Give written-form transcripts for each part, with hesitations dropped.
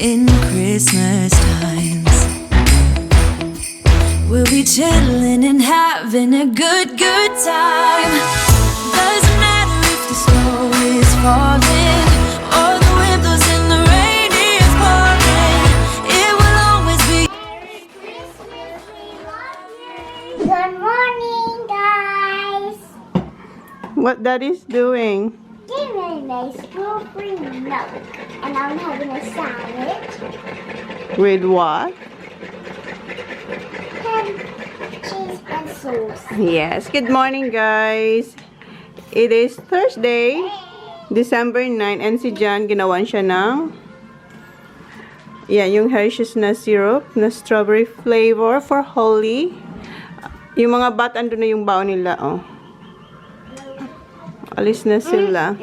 in Christmas times. We'll be chilling and having a good time. Doesn't matter if the snow is falling or the wind blows and the rain is pouring. It will always be. Merry Christmas, we love you. Good morning, guys. What Daddy's doing? Giving a spoon-free milk, and I'm having a sandwich. With what? Ham, cheese, and sauce. Yes. Good morning, guys. It is Thursday, December 9, and si John, ginawan siya ng yung Hershey's na syrup na strawberry flavor for Holly. Yung mga bat, ando na yung baon nila, oh. Alis na sila.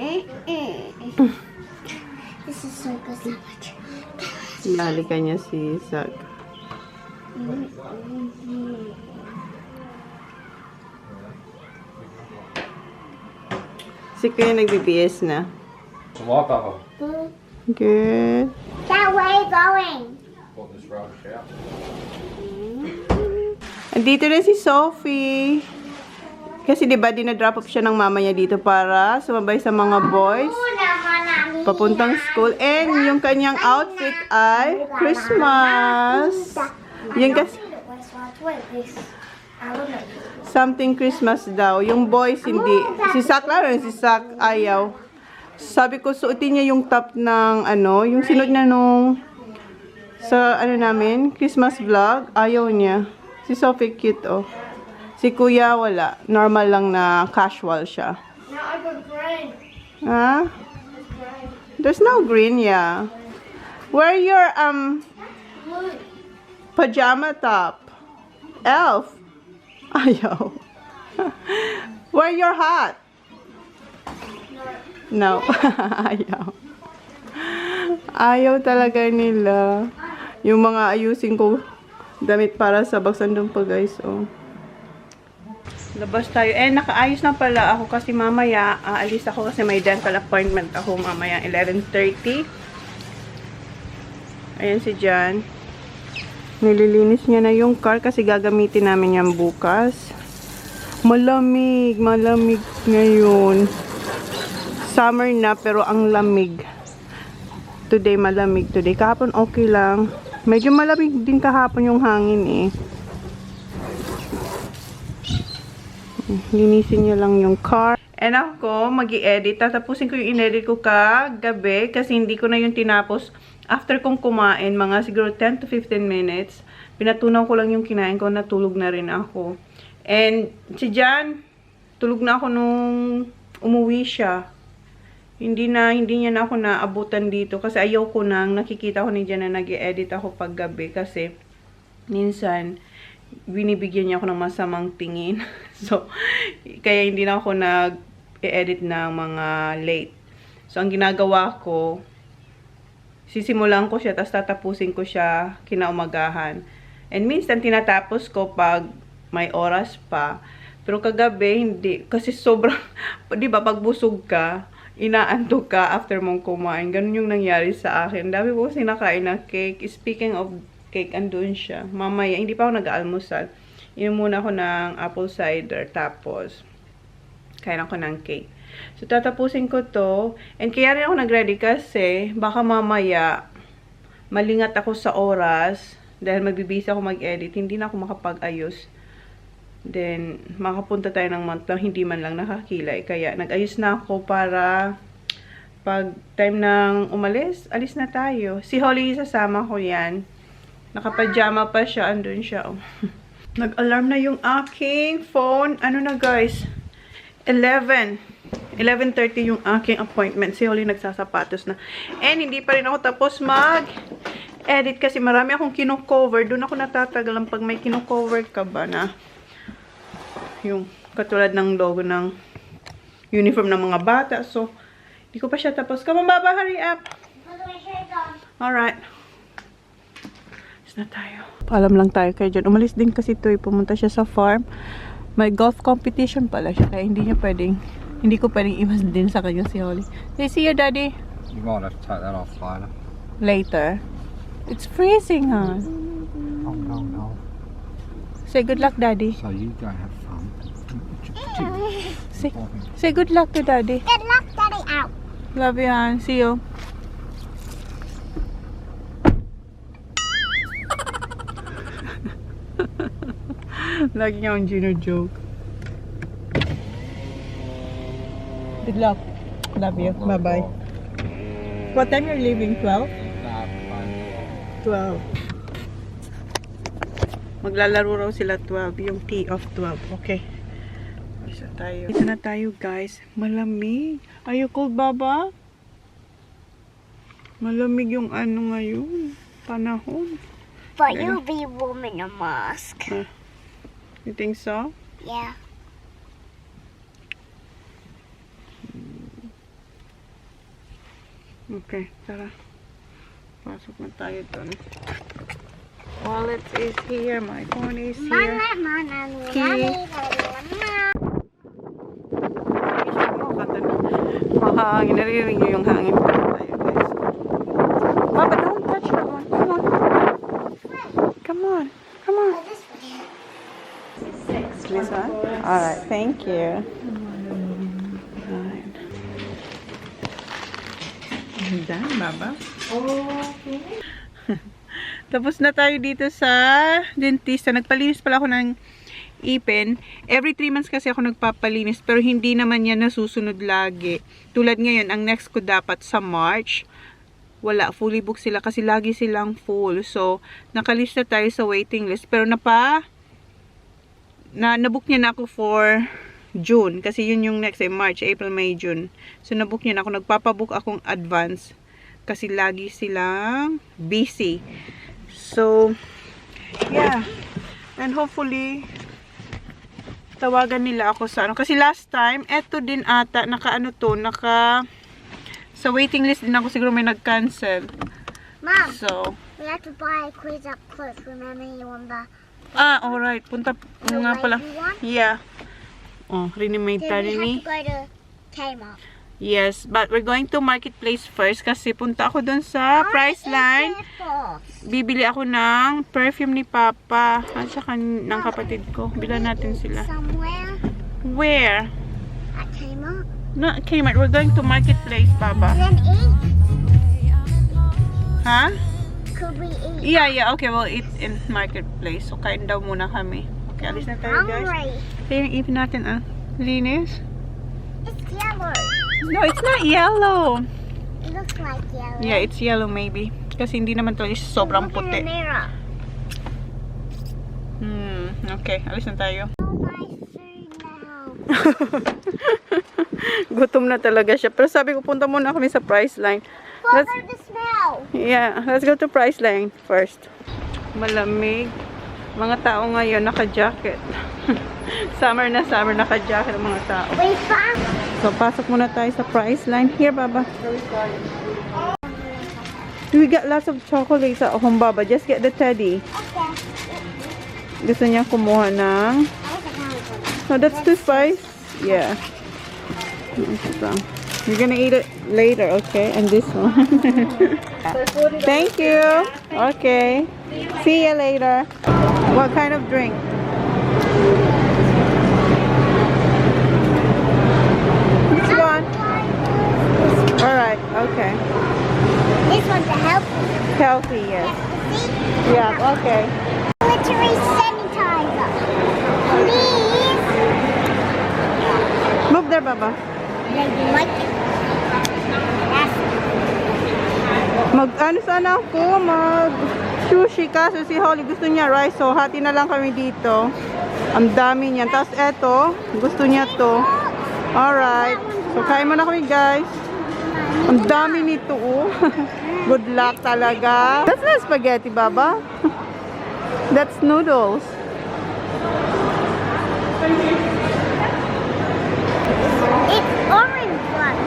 This is so good sandwich. Nalikan niya si Zach. Si Kuya nagbibihis na. Walk off. Good. Dad, where are you going? Pull this rubbish out. Andito na si Sophie. Kasi diba dinadrop off siya ng mama niya dito para sumabay sa mga boys papuntang school. And yung kanyang outfit ay Christmas. Yung kasi something Christmas daw. Yung boys hindi. Si Sak lang, si Sak ayaw. Sabi ko suotin niya yung top ng yung sinod na nung sa namin, Christmas vlog. Ayaw niya. Si Sophie cute, oh. Si Kuya wala. Normal lang na casual siya. No, I got green. Huh? There's no green, yeah. Wear your Blue. pajama top. Elf. Ayaw. Wear your hat. No. Ayaw. Ayaw talaga nila. Yung mga ayusin ko damit para sa baksan doon pa, guys, oh. Labas tayo. Nakaayos na pala ako kasi mamaya aalis ako kasi may dental appointment ako mamaya 11:30. Ayan si John. Nililinis niya na yung car kasi gagamitin namin yan bukas. Malamig ngayon. Summer na pero ang lamig. Today malamig today. Kahapon okay lang. Medyo malamig din kahapon yung hangin eh. Linisin niya lang yung car. And ako, mag-i-edit. Tatapusin ko yung in-edit ko kagabi kasi hindi ko na yung tinapos. After kong kumain, mga siguro 10 to 15 minutes, pinatunaw ko lang yung kinain ko, natulog na rin ako. And si Jan, tulog na ako nung umuwi siya. Hindi niya na ako naabutan dito kasi ayaw ko nang nakikita ko ni Jan na nag-i-edit ako paggabi kasi minsan binibigyan niya ako ng masamang tingin. So, kaya hindi na ako nag-edit ng mga late. So, ang ginagawa ko, sisimulan ko siya, tapos tatapusin ko siya kinaumagahan. And minsan, tinatapos ko pag may oras pa. Pero kagabi, hindi. Kasi sobrang, di ba, pag busog ka, inaantok ka after mong kumain. Ganun yung nangyari sa akin. Dami ko kasi nakain na cake. Speaking of cake, andun siya. Mamaya, hindi pa ako nag-almusal. Inom muna ako ng apple cider. Tapos, kain ako ng cake. So, tatapusin ko to. And kaya rin ako nag-ready kasi, baka mamaya, malingat ako sa oras. Dahil magbibisa ako mag-edit. Hindi na ako makapag-ayos. Then, makapunta tayo ng month lang, hindi man lang nakakilay. Kaya, nag-ayos na ako para pag time ng umalis, alis na tayo. Si Holly, sasama ko yan. Nakapajama pa siya. Andun siya. Oh. Nag-alarm na yung aking phone. Ano na, guys? 11:30 yung aking appointment. Si Holly nagsasapatos na. And hindi pa rin ako tapos mag-edit kasi marami akong kino-cover. Doon ako natatagalan pag may kino-cover ka ba na yung katulad ng logo ng uniform ng mga bata. So, hindi ko pa siya tapos. Come on, Baba, hurry up. Alright. Na tayo. Paalam lang tayo kay John. Umalis din kasi ito. Pumunta siya sa farm. May golf competition pala siya. Kaya hindi ko pwedeng iwas din sa kanya si Holly. Say, see you, Daddy. You might have to take that off later. Later? It's freezing, huh? Oh, no. Say good luck, Daddy. So you go have fun. Say good luck to Daddy. Good luck, Daddy, out. Love you, Han. See you. Lagi niya ang Gino joke. Good luck. Love you. Bye-bye. What time you're leaving? 12? 12. Maglalaro raw sila 12. Yung tea of 12. Okay. Isa tayo. Dito na tayo, guys. Malamig. Are you cold, Baba? Malamig yung ano ngayon. Panahon. But you'll be warm in a mask. You think so? Yeah. Okay, tara. Pasok na tayo doon. Wallet is here. My phone is here. Key. Mahangin. Naririnig niyo yung hangin. Tayo, guys. Baba, don't touch that one. Come on. Come on. Come on. This one? Alright, thank you. Alright. Done, Baba. Okay. Tapos na tayo dito sa dentista. Nagpalinis pala ako ng ipin. Every 3 months kasi ako nagpapalinis. Pero hindi naman yan nasusunod lagi. Tulad ngayon, ang next ko dapat sa March. Wala, fully booked sila kasi lagi silang full. So, nakalista tayo sa waiting list. Pero nabook niya na ako for June. Kasi yun yung next, March, April, May, June. So, nabook niya na ako. Nagpapabook akong advance. Kasi lagi silang busy. So, yeah. And hopefully, tawagan nila ako sa ano. Kasi last time, eto din ata, sa waiting list din ako, siguro may nag-cancel. Mom, So, we have to buy a quiz up close. Remember you on the alright. Punta nga pala. lady one? Yeah. Oh, rinimate Then tayo we ni. have to go to Kmart. Yes, but we're going to Marketplace first kasi punta ako dun sa Priceline. Bibili ako ng perfume ni Papa at saka ng kapatid ko. Bilan natin sila. Somewhere Where? at Kmart. Not Kmart. We're going to Marketplace, Baba. Then eat. Huh? Could we eat? Yeah. Okay, we'll eat in Marketplace. So, kain daw muna kami. Okay, alis na tayo, guys. Hungry. Kaya yung ipin natin, linis. It's yellow. No, it's not yellow. It looks like yellow. Yeah, it's yellow maybe. Kasi hindi naman talaga siya sobrang Look in the puti. mirror. Okay, alis na tayo. Oh, my food now. Gutom na talaga siya. Pero sabi ko, punta muna kami sa Priceline. Follow the smell. Yeah, let's go to Priceline first. Malamig. Mga tao ngayon, naka-jacket. Summer na summer, naka-jacket ang mga tao. We found. So, pasok muna tayo sa Priceline. Here, Baba. We got lots of chocolates at home, Baba. Just get the teddy. Okay. Gusto niya kumuha ng... Oh, that's too spicy. Yeah. So, you're gonna eat it later, okay? And this one. Thank you. Okay. See you later. What kind of drink? Which one? Alright, okay. This one's a healthy. Healthy, yes. See? Yeah, okay. Military sanitizer. Please. Move there, Baba. Then you like it. Ano sana ako, sushi kaso si Holly gusto niya rice, so hati na lang kami dito. Ang dami niyan. Tapos eto, gusto niya to. Alright. So kain muna kami, guys. Ang dami nito, oh. Good luck talaga. That's not spaghetti, Baba. That's noodles. It's orange one.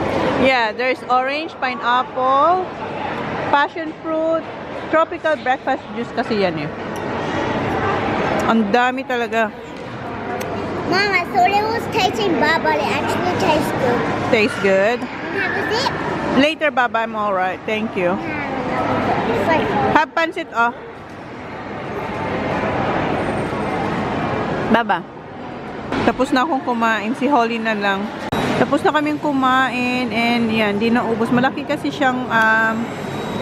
Yeah, there's orange, pineapple, passion fruit, tropical breakfast juice kasi yan eh. Ang dami talaga. Mom, I thought it was tasting bad, but it actually tastes good. Tastes good. Have a sip. Later, Baba, I'm alright. Thank you. It's like Have pansit, oh. Baba. Tapos na akong kumain. Si Holly na lang. Tapos na kaming kumain. And yan, di naubos. Malaki kasi siyang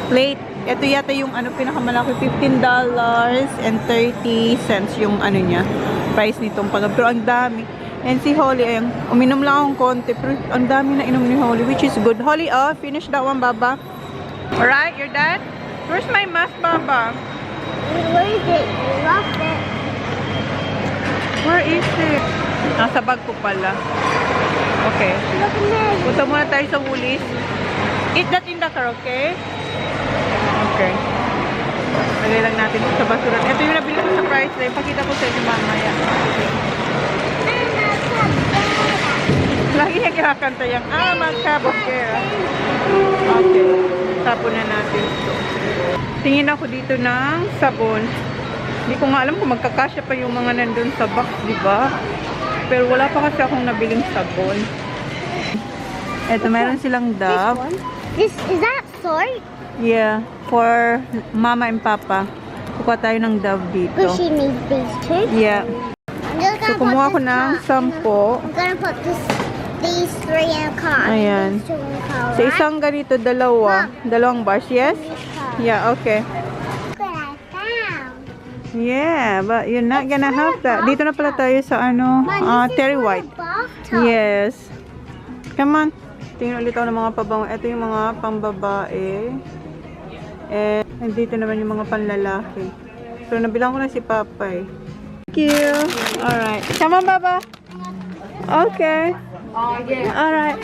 plate. Ito yata yung pinakamalaki. $15.30 yung niya. Price nitong pag. Pero ang dami. And si Holly, ayun, uminom lang akong konti. Pero ang dami na inom ni Holly, which is good. Holly, oh, finish that one, Baba. Alright, you're done? Where's my mask, Baba? Where is it? You lost it. Where is it? Nasa bag ko pala. Okay. Look in there. Punta muna tayo sa Woolies. Eat that in the car, okay? Okay. Lagay lang natin sa basuran. Ito yung nabili ko sa price line. Pakita ko sa inyo mamaya. Lagi niya kinakanta yung Makabokera. Okay. Tapon na natin ito. Tingin ako dito ng sabon. Hindi ko nga alam kung magkakasya pa yung mga nandun sa box, di ba? Pero wala pa kasi akong nabiling sabon. Eto, meron silang Dove. Is that salt? Yeah, for Mama and Papa. Kukuha tayo ng Dove dito. Does she need these two? Yeah. So, kumuha ko ng 10. I'm gonna put these three in a car. Ayan. These two in a car, Sa isang ganito, dalawang bars. Yes? Yeah, okay. Look what I found. Yeah, but you're not gonna have that. Dito na pala tayo sa Terry White. Yes. Come on. Tingnan ulit ako ng mga pabango. Ito yung mga pambabae. And dito naman yung mga panlalaki. So, nabilang ko na si Papa eh. Thank you. Alright. Come on, Baba. Okay. Alright.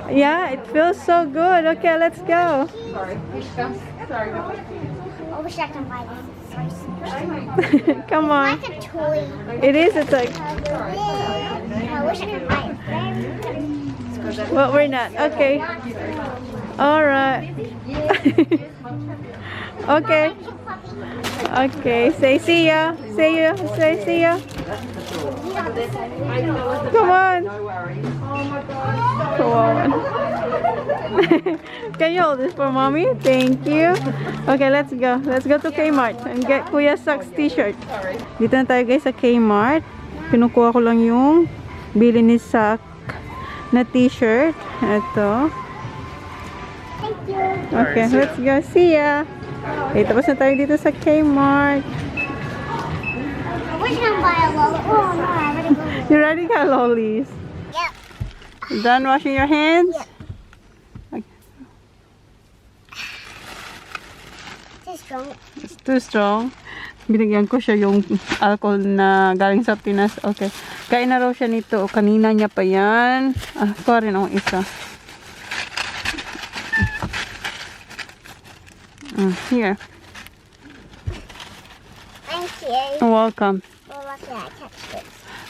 Yeah, it feels so good. Okay, let's go. I wish I could buy this. Come on. Like a toy. It is. It's like, I wish I could buy it. well, we're not. Okay. Alright. Okay. Okay. Say see ya. See ya. Say see ya. Come on. Come on. Can you hold this for mommy? Thank you. Okay, let's go. Let's go to Kmart and get Kuya Sak's t-shirt. Dito na tayo guys sa Kmart. Kinukuha ko lang yung bili ni Sak na t-shirt. Ito. Thank you. Okay, let's go. See ya. Okay, tapos na tayo dito sa Kmart. I wish I could buy a lolly. Oh no, I already got it. You already got lollies. Yep. Done washing your hands? Yep. It's strong. It's too strong. Binigyan ko siya yung alcohol na galing sa Pinas. Okay. Kain na raw siya nito. O, kanina niya pa yan. Ah, sorry na isa. Here. Thank you. Welcome. Well, lucky I touched it.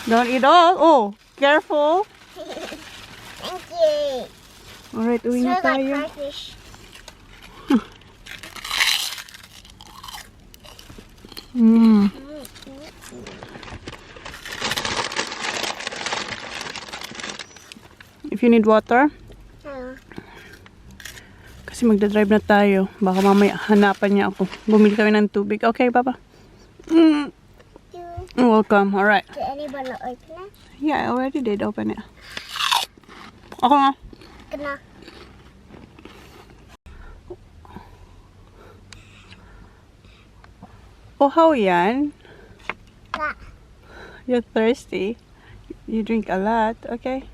Don't eat all. Oh, careful. Thank you. Alright, uwi na Smells like tayo. crayfish. If you need water, Oh. kasi magdadrive na tayo. Baka mamaya hanapan niya ako. Bumili kami ng tubig. Okay, Papa? Welcome. Alright. Did anyone open it? Yeah, I already did open it. Ako nga. Gonna. Oh, how yan? That. You're thirsty. You drink a lot. Okay.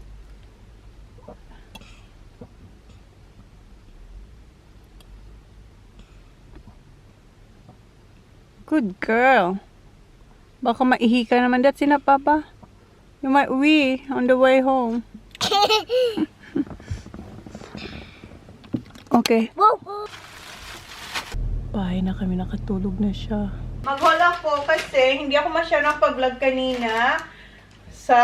Good girl. Baka maihi ka naman. That's enough, Papa. You might wee on the way home. Okay. Whoa. Bahay na kami, nakatulog na siya. Mag-hold po kasi hindi ako masyadong pag-vlog kanina sa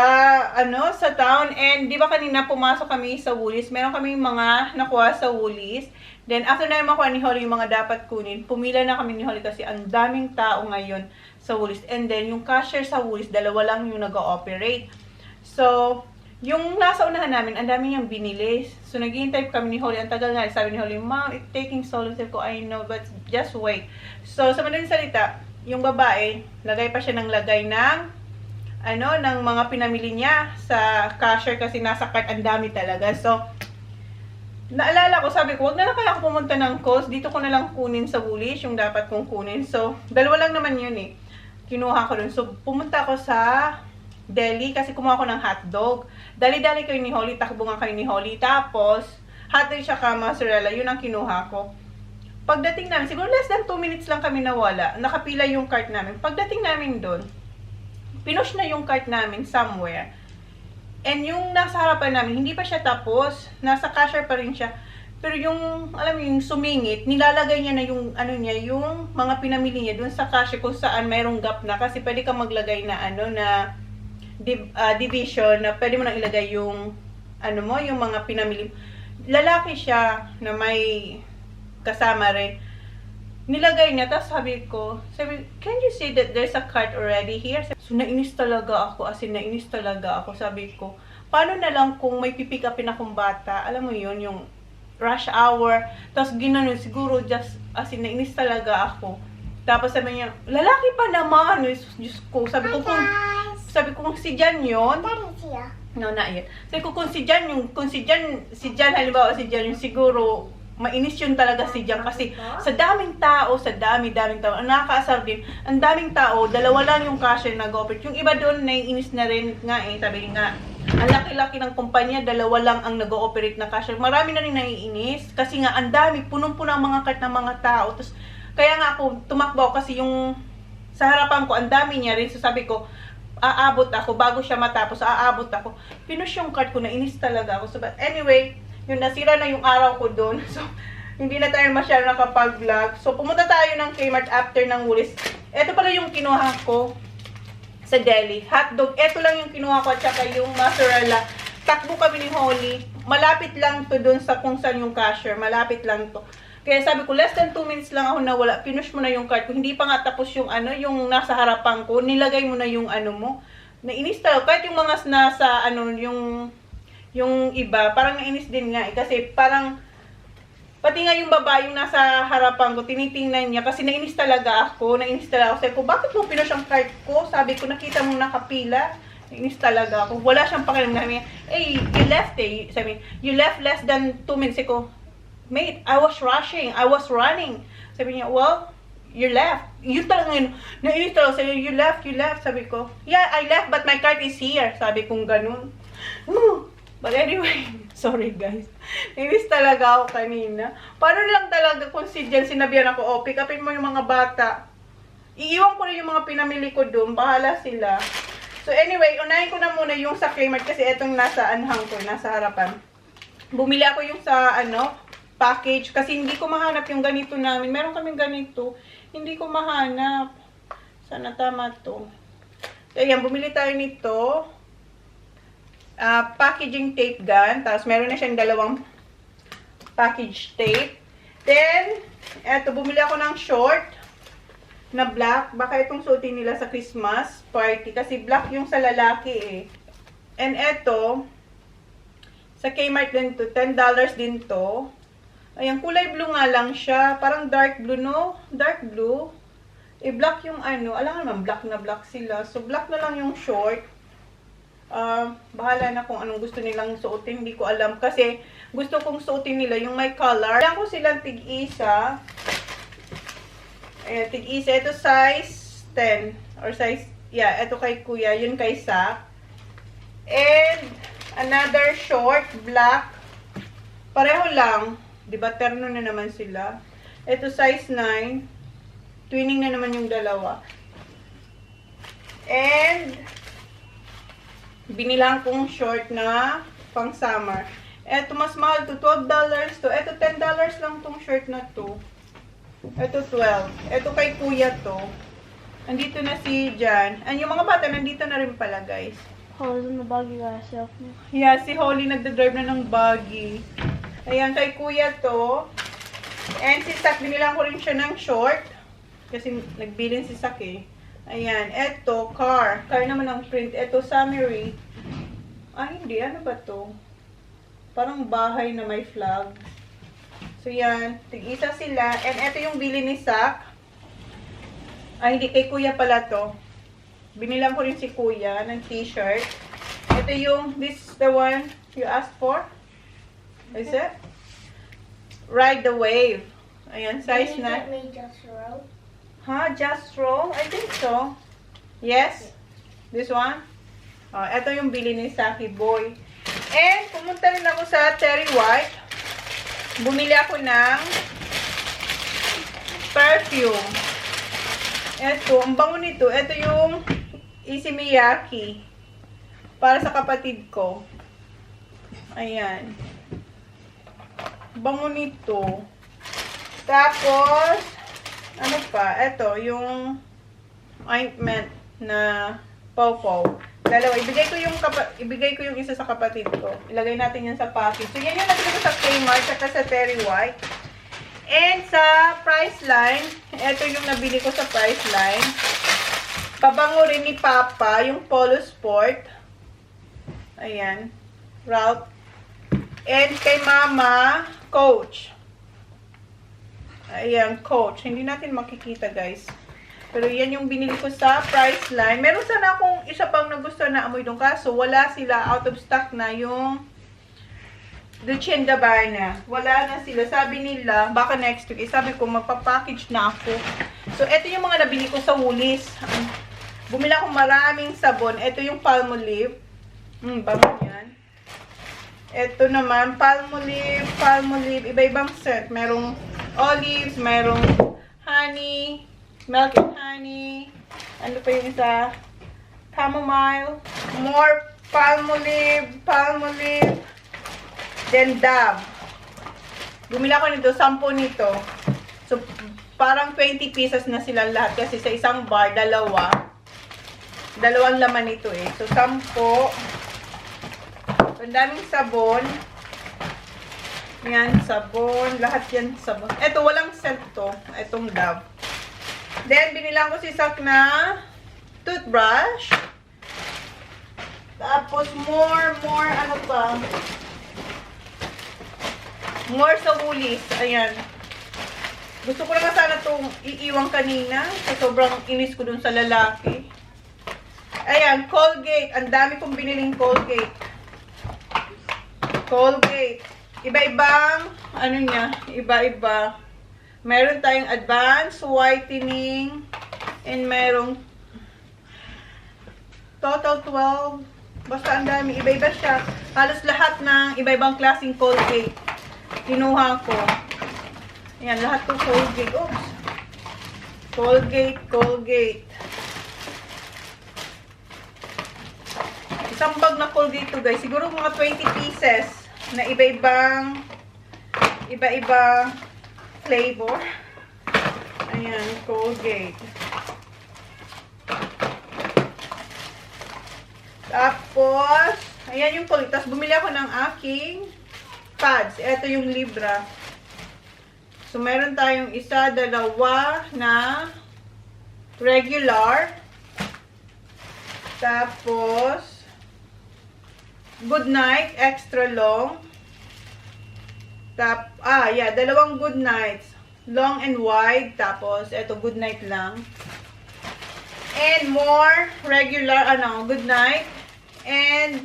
sa town. And di ba kanina pumasok kami sa Woolies? Meron kaming mga nakuha sa Woolies. Then after na makuha ni Holly yung mga dapat kunin, pumila na kami ni Holly kasi ang daming tao ngayon sa Woolies. And then yung cashier sa Woolies, dalawa lang yung nag-ooperate. So, yung nasa unahan namin, ang dami niyang binili. So, naghihintay kami ni Holly. Ang tagal nga, sabi ni Holly, Mom, it's taking so long. Sabi ko, I know, but just wait. So, sa madaling salita, yung babae, lagay pa siya ng lagay ng, ng mga pinamili niya sa cashier kasi nasa cart, ang dami talaga. So, naalala ko, sabi ko, wag na lang kaya ako pumunta ng Coles. Dito ko na lang kunin sa Woolies, yung dapat kong kunin. So, dalawa lang naman yun eh. Kinuha ko dun. So, pumunta ako sa deli kasi kumuha ko ng hotdog. Dali-dali kayo ni Holly, takbo nga kayo ni Holly. Tapos, hotdog siya ka mozzarella, yun ang kinuha ko. Pagdating namin, siguro less than 2 minutes lang kami nawala. Nakapila yung cart namin. Pagdating namin doon, pinush na yung cart namin somewhere. And yung nasa harapan namin, hindi pa siya tapos. Nasa cashier pa rin siya. Pero yung, alam mo, yung sumingit, nilalagay niya na yung, yung mga pinamili niya doon sa cashier kung saan mayroong gap na. Kasi pwede ka maglagay na, na division na pwede mo nang ilagay yung yung mga pinamili. Lalaki siya na may kasama rin. Nilagay niya, tapos sabi, can you see that there's a cart already here? So, nainis talaga ako, nainis talaga ako. Sabi ko, paano na lang kung may pipick upin akong bata? Alam mo yun, yung rush hour. Tapos ginanon, siguro nainis talaga ako. Tapos sabi niya, lalaki pa naman. Diyos ko, sabi ko, kung si Jan yun. No, not yet. Sabi ko, kung si Jan, halimbawa si Jan yung siguro, mainis yun talaga si Jan. Kasi sa daming tao, ang nakakaasar din, ang daming tao, dalawa lang yung cashier nag-operate. Yung iba doon, naiinis na rin nga eh. Sabi nga, ang laki-laki ng kumpanya, dalawa lang ang nag-ooperate na cashier. Marami na rin naiinis. Kasi nga, ang dami, punong-puno ang mga cart ng mga tao. Tapos, kaya nga ako, tumakbo kasi yung sa harapan ko, ang dami niya rin. So sabi ko, aabot ako, bago siya matapos, aabot ako. Pinush yung cart ko, nainis talaga ako. So, but anyway, yung nasira na yung araw ko doon. So, hindi na tayo masyado nakapag-vlog. So, pumunta tayo ng Kmart after ng Woolies. Ito pala yung kinuha ko sa deli. Hotdog. Ito lang yung kinuha ko at saka yung mozzarella. Takbo kami ni Holly. Malapit lang to doon sa kung saan yung cashier. Malapit lang to. Kaya sabi ko, less than 2 minutes lang ako nawala. Pinush mo na yung cart ko. Hindi pa nga tapos yung yung nasa harapan ko. Nilagay mo na yung mo. Nainis talaga. Kahit yung mga nasa, yung iba, parang nainis din nga eh. Kasi parang, pati nga yung babae yung nasa harapan ko, tinitingnan niya. Kasi nainis talaga ako. Sabi ko, bakit mo pinush ang cart ko? Sabi ko, nakita mo nakapila. Nainis talaga ako. Wala siyang pakialam na niya. Eh, you left eh. Sabi, you left less than 2 minutes. Sabi ko, mate, I was rushing. I was running. Sabi niya, well, you left. Yun talaga yun. Nainis talaga. Sabi, you left. Sabi ko, yeah, I left, but my cart is here. Sabi kong ganun. But anyway, sorry guys. Nainis talaga ako kanina. Paano lang talaga kung si Jen, sinabihan ako, pick upin mo yung mga bata. Iiwan ko na yung mga pinamili ko doon. Bahala sila. So anyway, unahin ko na muna yung sa Kmart kasi etong nasa anhang ko, nasa harapan. Bumili ako yung sa package kasi hindi ko mahanap yung ganito namin. Meron kaming ganito. Hindi ko mahanap. Sana tama to. So, ayan, bumili tayo nito. Packaging tape gun. Tapos, meron na siyang dalawang package tape. Then, eto, bumili ako ng short na black. Baka itong suotin nila sa Christmas party. Kasi black yung sa lalaki eh. And eto, sa Kmart din to. $10 din to. Ayan, kulay blue nga lang siya. Parang dark blue, no? Dark blue. Eh, black yung alam naman, black na black sila. So, black na lang yung short. Bahala na kung anong gusto nilang suotin. Hindi ko alam. Kasi, gusto kong suotin nila yung may color. Alam ko silang tig-isa. Ayan, tig-isa. Ito size 10. Or size, yeah, ito kay kuya. Yun kay Sak. And, another short, black. Pareho lang. Diba, terno na naman sila. Ito, size 9. Twinning na naman yung dalawa. And, binilang kong short na pang summer. Ito, mas mahal to. $12 to. Ito, $10 lang tong short na to. Ito, 12. Ito kay kuya to. Andito na si Jan. And yung mga bata, nandito na rin pala, guys. Holly's in the buggy by herself now. Yeah, si Holly nagdadrive na ng buggy. Ayan, kay kuya to. And si Sak, binilang ko rin siya ng short. Kasi nagbilin si Sak eh. Ayan, eto, car. Car naman ang print. Eto, summary. Hindi. Ano ba to? Parang bahay na may flag. So, yan. Tig-isa sila. And ito yung bili ni Sak. Hindi. Kay Kuya pala to. Binilang ko rin si Kuya ng t-shirt. Ito yung, this is the one you asked for. Is it? Ride the Wave. Ayan, size na. Can you get me just row? Just roll? I think so. Yes? This one? Ito yung bili ni Saki Boy. And, pumunta rin ako sa Terry White. Bumili ako ng perfume. Ito, ang bango nito. Ito yung Issey Miyake. Para sa kapatid ko. Ayan. Bango nito. Tapos, ano pa? Ito, yung ointment na pawpaw. Dalawa. Ibigay ko yung isa sa kapatid ko. Ilagay natin yan sa package. So, yan yung nabili ko sa Kmart at sa Terry White. And sa Priceline, ito yung nabili ko sa Priceline. Pabango rin ni Papa, yung Polo Sport. Ayan. Ralph. And kay Mama, Coach. Ayan, Coach. Hindi natin makikita, guys. Pero yan yung binili ko sa Priceline. Meron sana akong isa pang nagustuhan na amoy doon. Kaso wala sila. Out of stock na yung Dolce & Gabbana. Wala na sila. Sabi nila, baka next week. Sabi ko, magpapackage na ako. So, ito yung mga nabili ko sa Woolies. Bumili ako maraming sabon. Ito yung Palmolive. Bango yan. Ito naman, Palmolive. Iba-ibang scent. Merong olives, merong honey, milk and honey. Ano pa yung isa? Chamomile. More Palmolive. Then Dove. Bumili ako nito, 10 nito. So, parang 20 pieces na sila lahat. Kasi sa isang bar, dalawang laman nito eh. So, 10. Ang daming sabon. Yan, sabon. Lahat yan sabon. Ito, walang scent to. Itong Dove. Then, binilang ko si Sak na toothbrush. Tapos, more, ano pa? More sa Woolies. Ayan. Gusto ko lang sana itong iiwang kanina. So, sobrang inis ko dun sa lalaki. Ayan, Colgate. Ang dami kong biniling Colgate. Iba-ibang, ano niya, iba-iba. Meron tayong advanced whitening and merong total 12. Basta ang dami, iba-iba siya. Halos lahat ng iba-ibang klaseng Colgate. Kinuha ko. Ayan, lahat ng Colgate. Oops. Colgate. Isang bag na Colgate to, guys. Siguro mga 20 pieces na iba-ibang flavor. Ayan, Colgate. Tapos, ayan yung Colgate. Tapos, bumili ako ng aking pads. Ito yung Libra. So, meron tayong isa, dalawa na regular. Tapos, Good Night, extra long. Dalawang Good Nights. Long and wide. Tapos, eto, Good Night lang. And more regular, Good Night. And,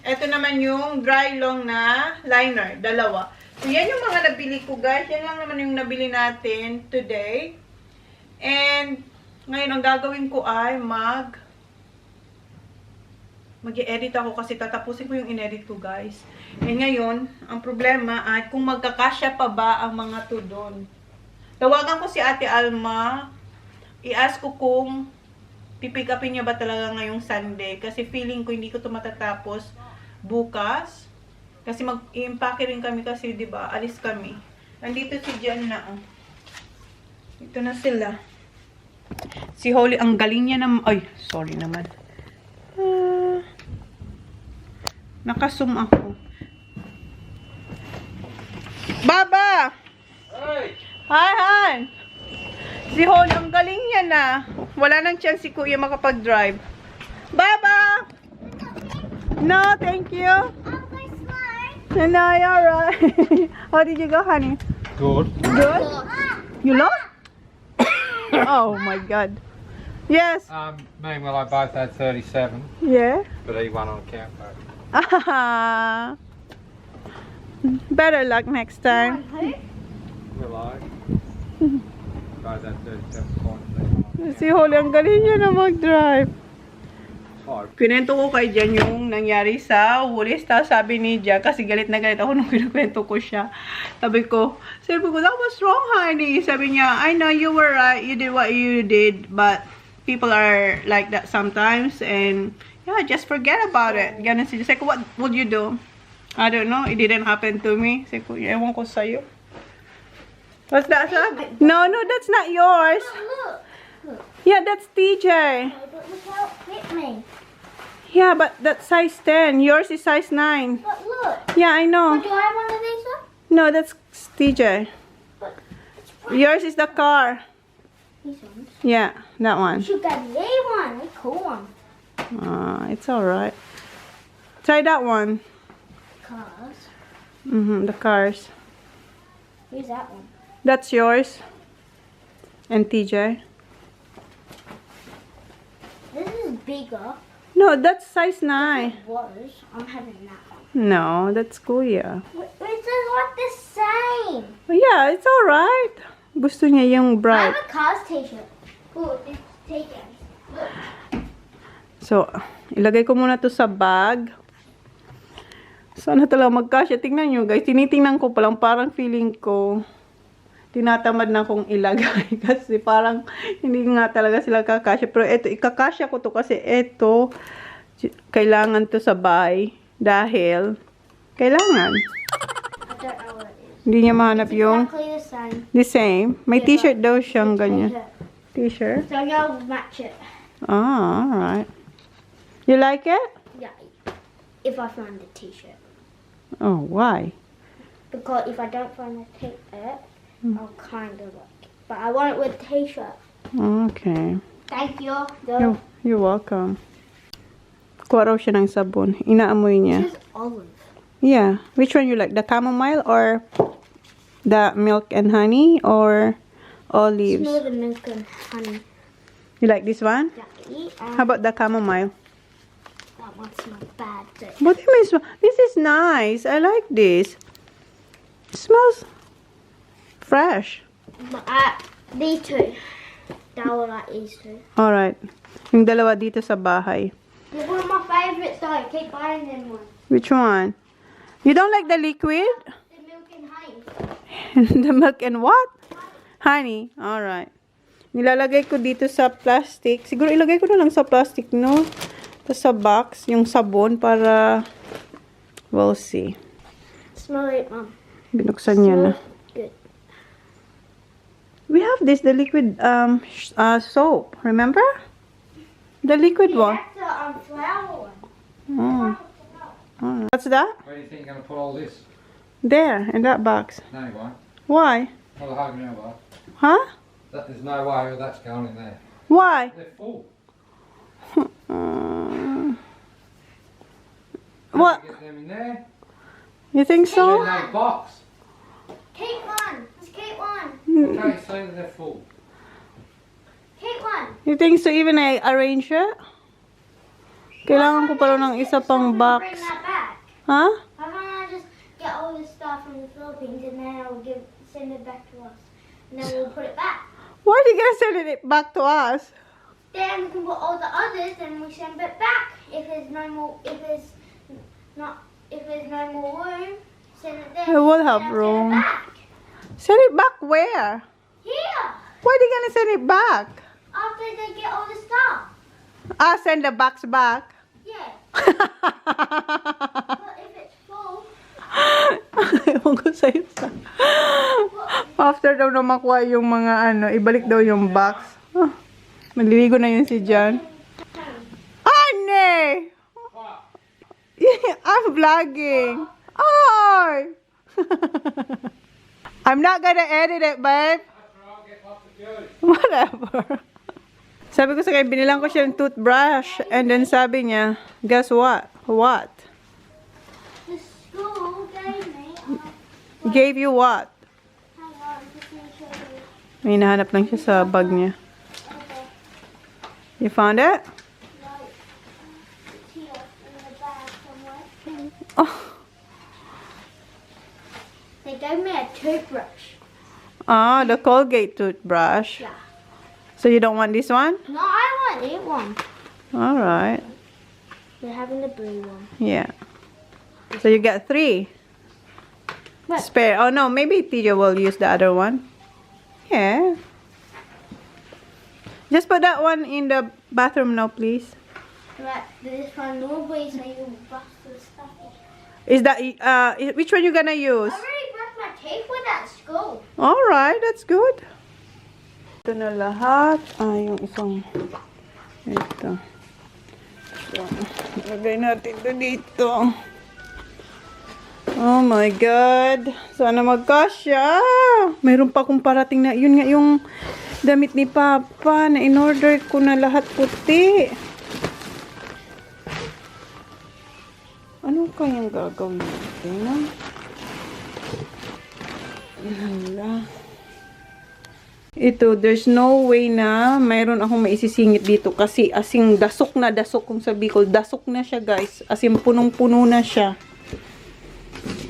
eto naman yung dry long na liner. Dalawa. So, yan yung mga nabili ko, guys. Yan lang naman yung nabili natin today. And, ngayon, ang gagawin ko ay mag-i-edit ako kasi tatapusin ko yung in-edit ko, guys. And ngayon, ang problema ay kung magkakasya pa ba ang mga to doon. Tawagan ko si Ate Alma. I-ask ko kung pipick upin niya ba talaga ngayong Sunday. Kasi feeling ko hindi ko ito matatapos bukas. Kasi mag-i-impake rin kami kasi, di ba, alis kami. Nandito si Jan na. Ito na sila. Si Holly, ang galing niya naman. Ay, sorry naman. Nakasum ako. Baba! Ay! Hi, Han! Si Holly, ang galing niya na. Wala nang chance si Kuya makapag-drive. Baba! No, thank you. Oh, my slide. No, you're right. How did you go, honey? Good. Good? You lost? Oh my god. Yes. Meanwhile, I both had 37, Yeah. but he won on account. Ah. Better luck next time. Will I? Both had 37 points. Si Holly, ang galing niya na mag-drive. Hard. Kinento ko kay Jan yung nangyari sa Woolies. Tapos sabi ni Jan, kasi galit na galit ako nung kinukwento ko siya. Sabi ko, that was wrong, honey. Sabi niya, I know you were right. You did what you did. But people are like that sometimes. And yeah, just forget about it. Ganun siya. Sabi ko, what would you do? I don't know. It didn't happen to me. Sabi ko, ewan ko sa'yo. What's that, son? No, that's not yours. Look. Yeah, that's TJ. But look how it fit me. Yeah, but that's size 10. Yours is size 9. But look. Yeah, I know. But do I have one of these ones? No, that's TJ. But it's Yours is the car. these ones. Yeah, that one. You got the A one. A cool one. It's alright. Try that one. Cars. The cars. Who's that one? That's yours. And TJ. This is bigger. No, that's size 9. It was. I'm having that one. No, that's cool, yeah. It says what the same. Yeah, it's alright. Gusto niya yung I bright. have a Cars t-shirt. Oh, it's taken. Look. So, ilagay ko muna to sa bag. Sana talaga magkasya. Tingnan nyo guys, tinitingnan ko palang parang feeling ko tinatamad na akong ilagay kasi parang hindi nga talaga sila kakasya. Pero eto, ikakasya ko to kasi eto, kailangan to sa bahay dahil kailangan. I don't know what it is. Hindi niya mahanap yung Exactly the same. the same. May Yeah, t-shirt daw siyang It's ganyan. t-shirt. T-shirt? So you'll match it. Ah, alright. You like it? Yeah. If I find the t-shirt. Oh, why? Because if I don't find the t-shirt, I'll kind of like it. But I want it with a t-shirt. Okay. Thank you. You're welcome. Kuha raw siya ng sabon. Inaamoy niya. This is olive. Yeah. Which one you like? The chamomile or the milk and honey or olives? Smell the milk and honey. You like this one? Daddy, How about the chamomile? that one smells bad. So What do you mean? This is nice. I like this. It smells fresh. but these two. That one like these two. Alright. Yung dalawa dito sa bahay. They're one of my favorites though. I keep buying them one. Which one? You don't like the liquid? The milk and honey. The milk and what? Honey. Alright. Nilalagay ko dito sa plastic. Siguro ilagay ko na lang sa plastic, no? Tapos sa box, yung sabon para we'll see. Smell it, Mom. Binuksan niya na. Good. We have this, the liquid soap. Remember? The liquid one. That's the flower one. Oh. Alright. What's that? Where do you think you're going to put all this? There, in that box. No, you won't. Why? Well, I hope you know what. Huh? There's no way that's going in there. Why? They're full. What? Get them in there. You think In so? no box. Keep one. Let's keep one. Okay, so that they're full. Keep one. You think so even I arrange it? Kailangan ko pa rin ng isa pang Bring box. that back. Huh? Why can't I just get all this stuff from the Philippines and then I'll send it back to us. And then we'll put it back. Why are you gonna send it back to us? Then we can put all the others and we send it back. If there's no more room, send it there. It will and have I'll room. Send it back. Send it back where? Here. Why are you gonna send it back? After they get all the stuff. Ah, send the box back. Yeah. But if it's full, Ewan ko sa'yo. After daw na makuha yung mga ano, ibalik daw yung box. Ah, maliligo na yun si John. Anne! I'm vlogging. Ay! I'm not gonna edit it, babe. Whatever. Sabi ko sa kanya, binilang ko siya ng toothbrush. And then sabi niya, guess what? What? The school gave me. Gave you what? Hang on, just make sure you. May hinahanap lang siya sa bag niya. Okay. You found it? No. It's here in the bag somewhere. Oh. They gave me a toothbrush. Ah, the Colgate toothbrush. Yeah. So you don't want this one? No, I want that one. Alright. They're having the blue one. Yeah. So you get 3. What? Spare. Oh no, maybe Tijo will use the other one. Yeah. Just put that one in the bathroom now, please. Right, this one normally so you brush the stuff. Is that which one you gonna use? I already brushed my teeth with at school. Alright, that's good. Ito na lahat. Yung isang ito. So, lagay natin ito dito. Oh my God. Sana magkasya. Mayroon pa akong parating na. Yun nga yung damit ni Papa na in-order ko na lahat puti. Ano kayang gagawin natin? Hala. Ito, there's no way na mayroon akong maisisingit dito kasi asing dasok na dasok kung sa Bicol. Dasok na siya, guys. Asing punong-puno na siya.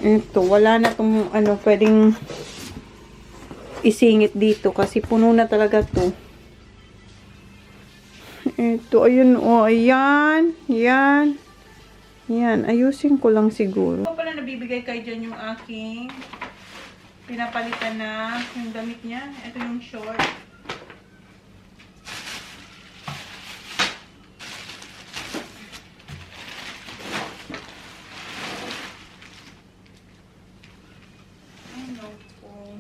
Ito, wala na itong pwedeng isingit dito kasi puno na talaga to. Ito, ayun, oh, ayan. Yan. Yan, ayusin ko lang siguro. Ito pala nabibigay kayo dyan yung aking pinapalitan na yung damit niya. Ito yung short. Ano po.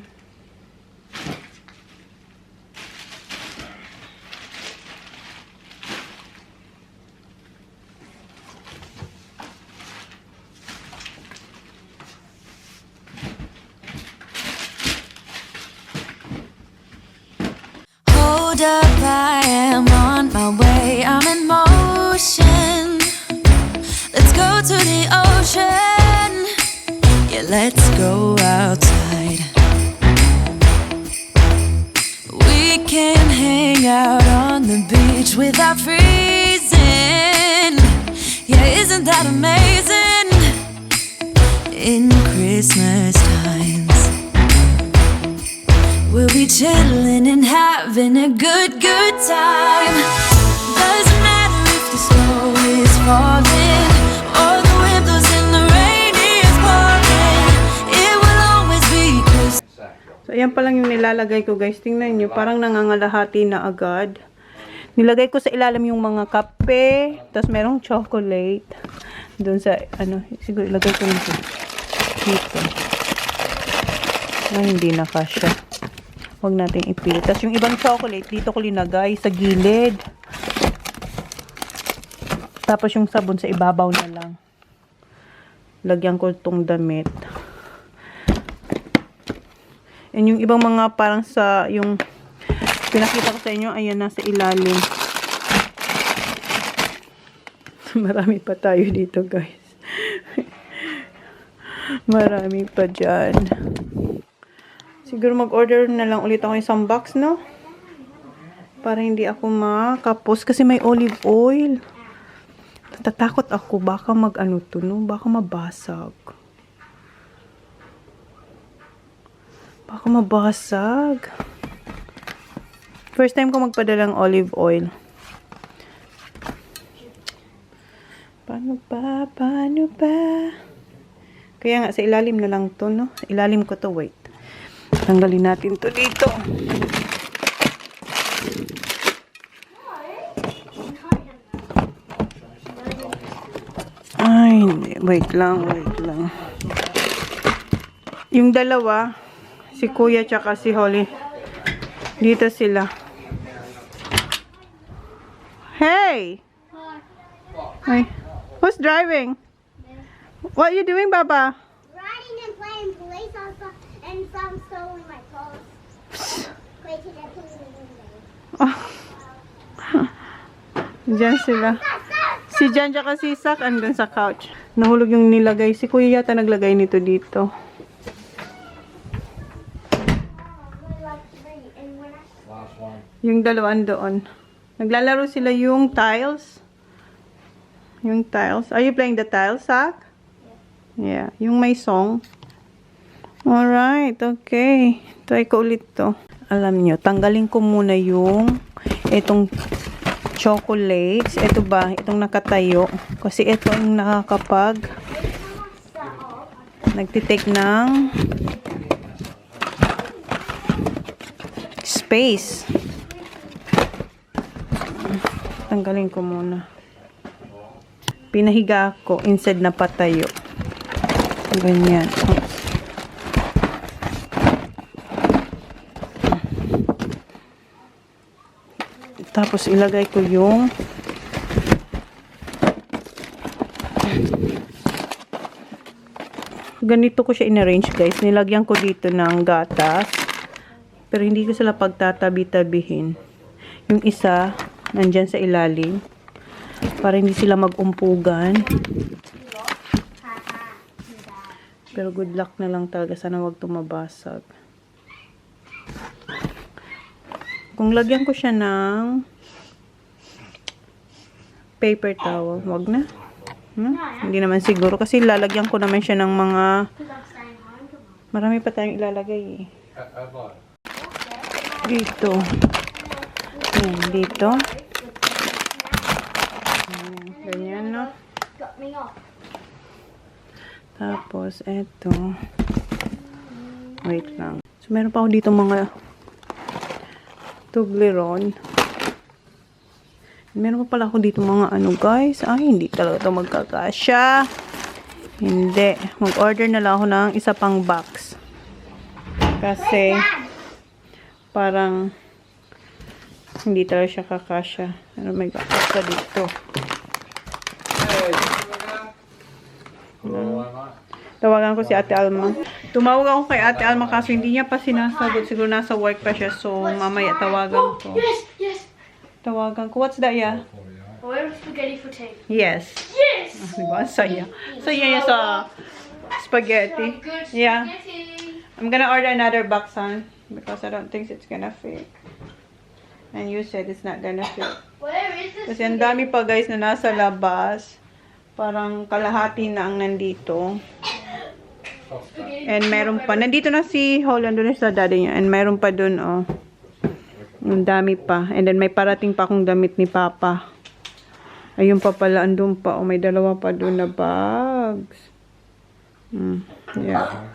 Hold up, I am on my way. I'm in motion. Let's go to the ocean. Yeah, let's go outside. We can hang out on the beach without freezing. Yeah, isn't that amazing? In Christmas times, we'll be chilling and having a good time. Doesn't matter if the snow is falling or the wind blows and the rain is pouring. It will always be Christmas. So, ayan pa lang yung nilalagay ko, guys. Tingnan nyo, parang nangangalahati na agad. Nilagay ko sa ilalim yung mga kape, tapos merong chocolate. Doon sa, siguro ilagay ko nito. Dito. Ay, hindi na kasya. Huwag natin ipilit. Tapos yung ibang chocolate, dito ko linagay sa gilid. Tapos yung sabon sa ibabaw na lang. Lagyan ko itong damit. And yung ibang mga parang sa, yung pinakita ko sa inyo, ayan, nasa ilalim. Marami pa tayo dito, guys. Marami pa dyan. Siguro mag-order na lang ulit ako isang box, no? Para hindi ako makapos. Kasi may olive oil. Natatakot ako. Baka Baka mabasag. Baka mabasag. First time ko magpadalang olive oil. Paano ba? Kaya nga, sa ilalim na lang to, no? Sa ilalim ko to, wait. Tanggalin natin to dito. Ay, wait lang. Yung dalawa, si Kuya tsaka si Holly, dito sila. Hey! Hi. Who's driving? What are you doing, Baba? Riding and playing police also, and some stolen my clothes. Wait till they put it in the window. Oh. Diyan sila. Stop! Si Jan tsaka si Sak andun sa couch. Nahulog yung nilagay. Si Kuya yata naglagay nito dito. Last one. Yung dalawang doon. Naglalaro sila yung tiles. Yung tiles. Are you playing the tiles, Sak? Yeah. Yung may song. Alright, okay. Try ko ulit to. Alam nyo, tanggalin ko muna yung itong chocolates. Ito ba? Itong nakatayo. Kasi ito yung nakakapag nagtitake ng space. Tanggalin ko muna. Pinahiga ko instead na patayo. Ganyan. Tapos ilagay ko yung ganito ko siya in-arrange, guys. Nilagyan ko dito ng gatas. Pero hindi ko sila pagtatabi-tabihin. Yung isa, nandyan sa ilalim. Para hindi sila mag-umpugan. Pero good luck na lang talaga. Sana wag tumabasag. Kung lagyan ko siya ng paper towel, wag na. Hindi naman siguro. Kasi lalagyan ko naman siya ng mga marami pa tayong ilalagay eh. Dito. Ayan, dito. Ayan, ganyan, no? Tapos, eto. Wait lang. So, meron pa ako dito mga Toblerone. Meron pa pala ako dito mga ano, guys. Ay, hindi talaga ito magkakasya. Hindi. Mag-order na lang ako ng isa pang box. Kasi, parang, hindi talaga siya kakasya. Ano, may box pa dito. Tawagan ko si Ate Alma. Tumawag ako kay Ate Alma kaso hindi niya pa sinasagot. Siguro nasa work pa siya. So, mamaya tawagan ko. Yes. Tawagan ko. What's that, yeah? Order spaghetti for tea. Yes. Yes. Diba? Saya. Saya niya sa spaghetti. Good Yeah. spaghetti. I'm gonna order another box, son. Because I don't think it's gonna fit. And you said it's not gonna fit. Where is this? Kasi ang dami pa, guys, na nasa labas. Parang kalahati na ang nandito. And meron pa. Nandito na si Holland doon sa daddy niya. And meron pa doon, oh. Ang dami pa. And then may parating pa akong damit ni Papa. Ayun pa pala. Andun pa. Oh, may dalawa pa doon na bags. Yeah.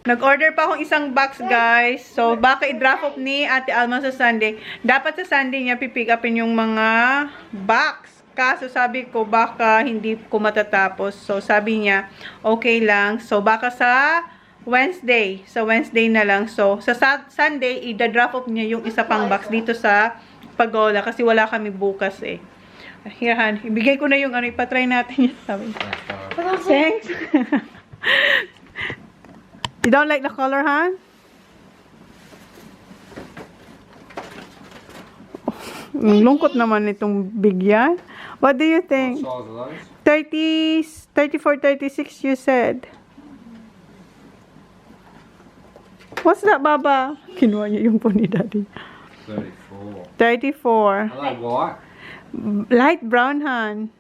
Nag-order pa akong isang box, guys. So, baka i-drop off ni Ate Alma sa Sunday. Dapat sa Sunday niya pipick upin yung mga box. Kaso sabi ko, baka hindi ko matatapos. So, sabi niya, okay lang. So, baka sa Wednesday. Sa Wednesday na lang. So, sa Sunday, i-drop off niya yung isa pang box dito sa Pagola. Kasi wala kami bukas eh. Here, Han. Ibigay ko na yung ano. Ipatry natin yan. Sabi. Thanks. You don't like the color, Han? Lungkot naman itong bigyan. What do you think? What size are those? 34, 36 you said. What's that, Baba? Kinuha niya yung phone ni Daddy. 34. 34. Are they white? Light brown, Han.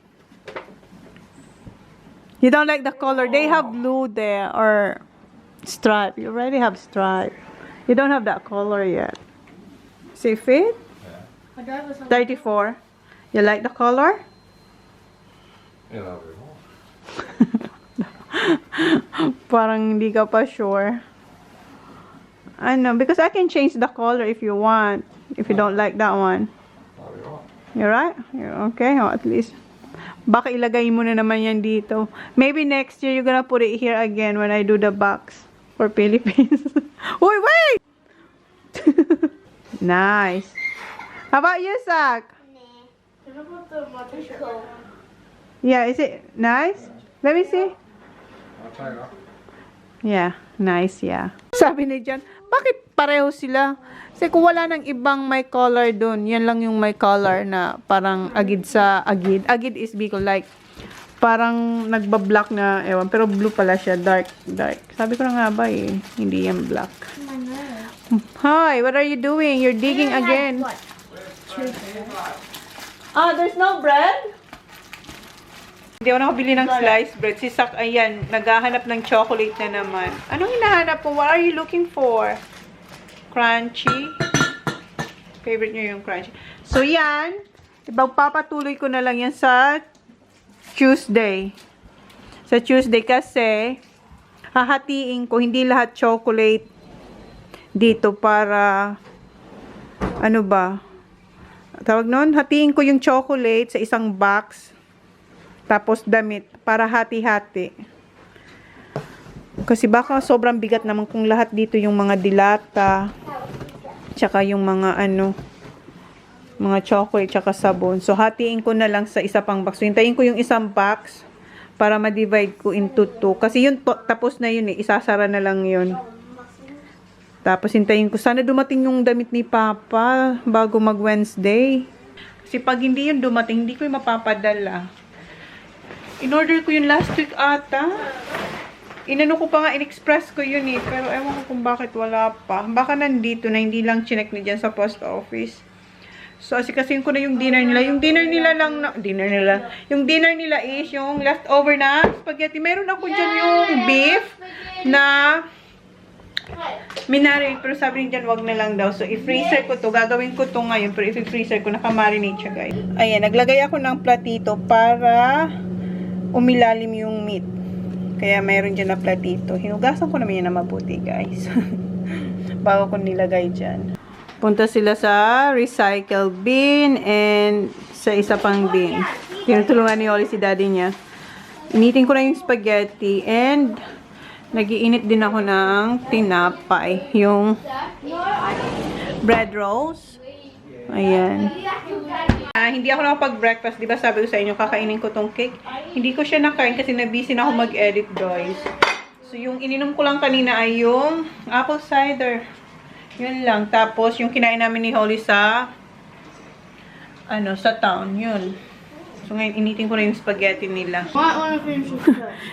You don't like the color. They have blue there or stripe. You already have stripe. You don't have that color yet. See fit? 34. You like the color? Yeah, that'll be more. Parang hindi ka pa sure. I know, because I can change the color if you want. If you don't like that one. That'll be right. You're right? You're okay? Oh, at least. Baka ilagay mo na naman yan dito. Maybe next year you're gonna put it here again when I do the box for Philippines. Wait, wait! Nice. How about you, Sak? Cool. Yeah, is it nice? Let me see. I'll take that. Yeah, nice, yeah. Sabi ni John, bakit pareho sila. Kasi kung wala nang ibang may color dun, yan lang yung may color na parang agid sa agid. Agid is Bicol, like, parang nagba-black na, ewan, pero blue pala siya, dark. Sabi ko na nga ba eh, hindi yan black. Hi, what are you doing? You're digging again. There's no bread? Hindi ako nakabili ng sliced bread. Si Sak, ayan, naghahanap ng chocolate na naman. Anong hinahanap mo? What are you looking for? Crunchy. Favorite niyo yung crunchy. So, yan. Papatuloy ko na lang yan sa Tuesday. Sa Tuesday kasi, hahatiin ko, hindi lahat chocolate dito para, ano ba? Tawag nun, hatiin ko yung chocolate sa isang box. Tapos damit, para hati-hati. Kasi baka sobrang bigat naman kung lahat dito yung mga dilata, tsaka yung mga mga chocolate, tsaka sabon. So, hatiin ko na lang sa isa pang box. So, hintayin ko yung isang box para ma-divide ko into 2. Kasi yun, tapos na yun eh. Isasara na lang yun. Tapos, hintayin ko. Sana dumating yung damit ni Papa bago mag-Wednesday. Kasi pag hindi yun dumating, hindi ko yung mapapadala. In-order ko yun last week ata. Inano ko pa nga, in-express ko yun eh. Pero ewan ko kung bakit wala pa. Baka nandito na, hindi lang chinek na dyan sa post office. So, asikasin ko na yung dinner nila. Yung dinner nila lang na, yung dinner nila is yung leftover na spaghetti. Meron ako dyan yung beef na minarinate. Pero sabi niya dyan, wag na lang daw. So, i-freezer ko to. Gagawin ko to ngayon. Pero i-freezer ko, nakamarinate siya guys. Ayan, naglagay ako ng platito para umilalim yung meat. Kaya mayroon dyan na platito. Hinugasan ko naman yan na mabuti, guys. Bago ko nilagay dyan. Punta sila sa recycle bin and sa isa pang bin. Tinutulungan ni Oli si daddy niya. Initin ko na yung spaghetti and nagiinit din ako ng tinapay. Yung bread rolls. Ayan. Hindi ako nakapag-breakfast. Diba sabi ko sa inyo, kakainin ko tong cake. Hindi ko siya nakain kasi na-busy na ako mag-edit, guys. So, yung ininom ko lang kanina ay yung apple cider. Yun lang. Tapos, yung kinain namin ni Holly sa sa town. Yun. So, ngayon, initin ko na yung spaghetti nila.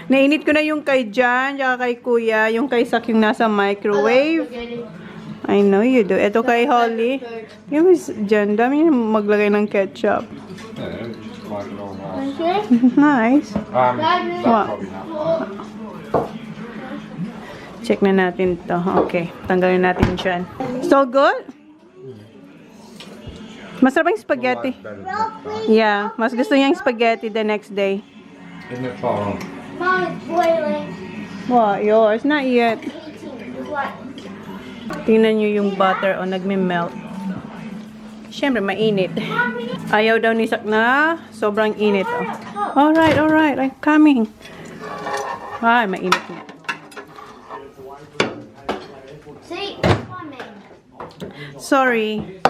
Nainit ko na yung kay Jan, tsaka kay Kuya, yung kay Sak yung nasa microwave. I know you do. Ito kay Holly. Yung dyan, dami maglagay ng ketchup. Yeah, just like it all nice. Nice. That's Wow. probably not. Check na natin to. Okay. Tanggalin natin dyan. So good? Masarap yung spaghetti. Yeah. Mas gusto niya yung spaghetti the next day. Isn't it far on? Mom, it's boiling. What? Yours? Not yet. What? Tingnan nyo yung butter o nagme-melt. Siyempre, mainit. Ayaw daw ni Sak na sobrang init. Oh. Alright. I'm coming. Ay, mainit nga. See, it's coming. Sorry.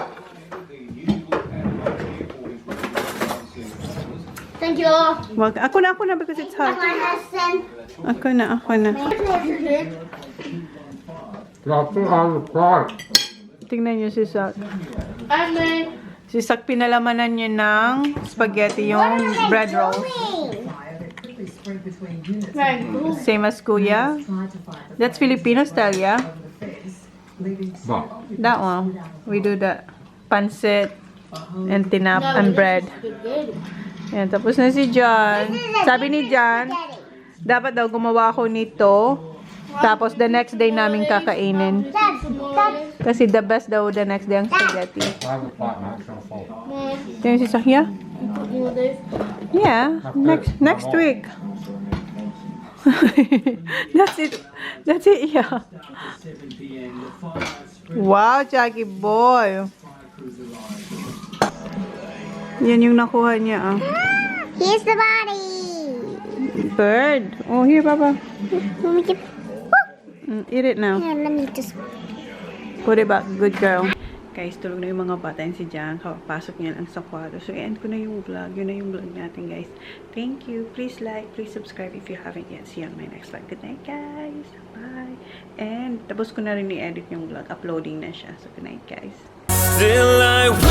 Thank you. Wag. Ako na because it's hot. My husband. Ako na. Drop it on the pot. Tingnan nyo si Sak. Husband. Si Sak pinalamanan niya ng spaghetti yung bread rolls. Same as Kuya. That's Filipino style, yeah? But, That one. We do that. Pancit and tinap and bread. Yan, tapos na si John. Sabi ni John, dapat daw gumawa ako nito. Tapos the next day namin kakainin. Kasi the best daw the next day ang spaghetti. I have a pot now. It's gonna fall. Tingnan si Sakya? Yeah, next week. That's it, yeah. Wow, Jackie boy. Yan yung nakuha niya, ah. Here's the body. Bird. Oh, here, Papa. Let me get. Eat it now. Here, let me just. Put it back. Good girl. Guys, tulog na yung mga bata and si Jan. Kapasok niya lang sa kwarto. So, i-end ko na yung vlog. Yun na yung vlog natin, guys. Thank you. Please like, please subscribe if you haven't yet. See you on my next vlog. Good night, guys. Bye. And tapos ko na rin i-edit yung vlog. Uploading na siya. So, good night, guys. Still I wish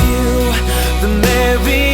you the very